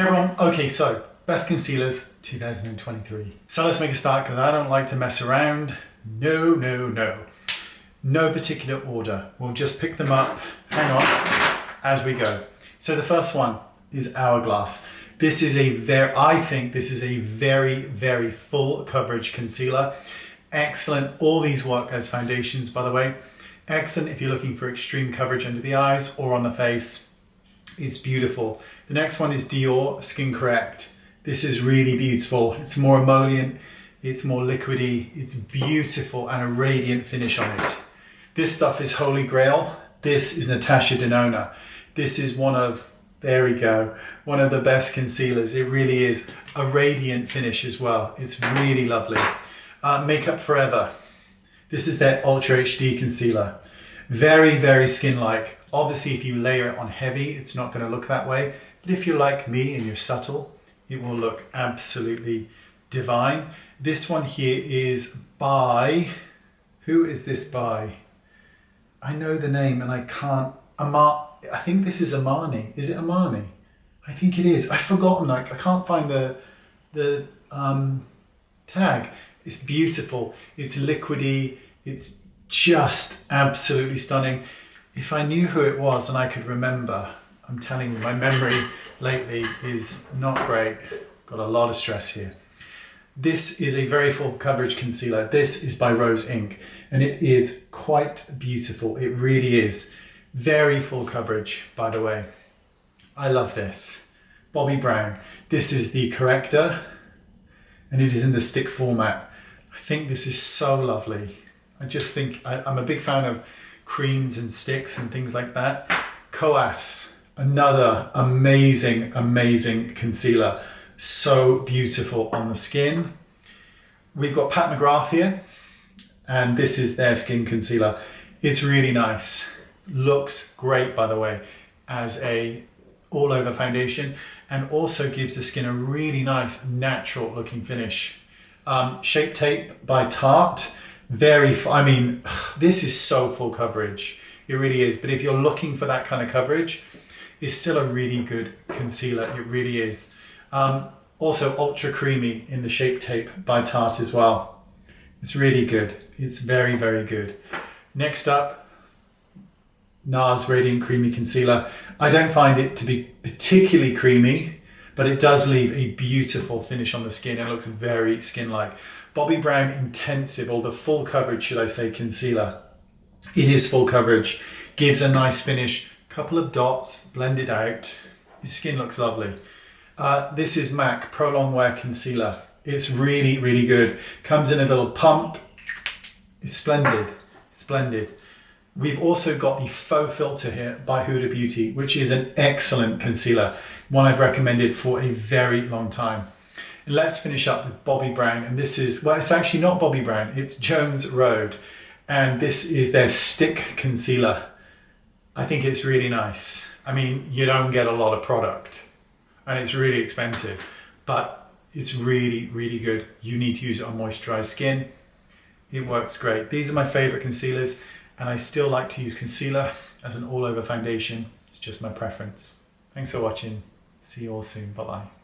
Hey everyone, okay, so best concealers 2023. So let's make a start because I don't like to mess around. No. No particular order. We'll just pick them up, hang on, as we go. So the first one is Hourglass. This is I think this is a very full coverage concealer. Excellent. All these work as foundations, by the way. Excellent if you're looking for extreme coverage under the eyes or on the face. It's beautiful. The next one is Dior Skin Correct. This is really beautiful. It's more emollient, it's more liquidy, it's beautiful and a radiant finish on it. This stuff is Holy Grail. This is Natasha Denona. This is one of the best concealers. It really is a radiant finish as well. It's really lovely. Makeup Forever. This is their Ultra HD concealer. Very skin-like. Obviously, if you layer it on heavy, it's not going to look that way. But if you're like me and you're subtle, it will look absolutely divine. This one here is by, who is this by? I know the name and I can't, I think this is Armani. Is it Armani? I think it is. I've forgotten, I can't find the tag. It's beautiful. It's liquidy. It's just absolutely stunning. If I knew who it was and I could remember, I'm telling you, my memory lately is not great. Got a lot of stress here. This is a very full coverage concealer. This is by Rose Inc. and it is quite beautiful. It really is. Very full coverage, by the way. I love this. Bobbi Brown. This is the Corrector and it is in the stick format. I think this is so lovely. I just think I'm a big fan of creams and sticks and things like that. Goss, another amazing concealer. So beautiful on the skin. We've got Pat McGrath here, and this is their skin concealer. It's really nice. Looks great, by the way, as a all-over foundation, and also gives the skin a really nice, natural looking finish. Shape Tape by Tarte. This is so full coverage. It really is. But if you're looking for that kind of coverage, it's still a really good concealer. It really is. Also Ultra Creamy in the Shape Tape by Tarte as well. It's really good. It's very good. Next up, NARS Radiant Creamy Concealer. I don't find it to be particularly creamy, but it does leave a beautiful finish on the skin. It looks very skin-like. Bobbi Brown Intensive, or the full coverage, should I say, concealer. It is full coverage. Gives a nice finish. Couple of dots blended out. Your skin looks lovely. This is MAC Pro Long Wear Concealer. It's really good. Comes in a little pump. It's splendid. We've also got the Faux Filter here by Huda Beauty, which is an excellent concealer. One I've recommended for a very long time. And let's finish up with Bobbi Brown. And this is, well, it's actually not Bobbi Brown. It's Jones Road. And this is their stick concealer. I think it's really nice. I mean, you don't get a lot of product and it's really expensive, but it's really good. You need to use it on moisturized skin. It works great. These are my favorite concealers, and I still like to use concealer as an all-over foundation. It's just my preference. Thanks for watching. See you all soon. Bye-bye.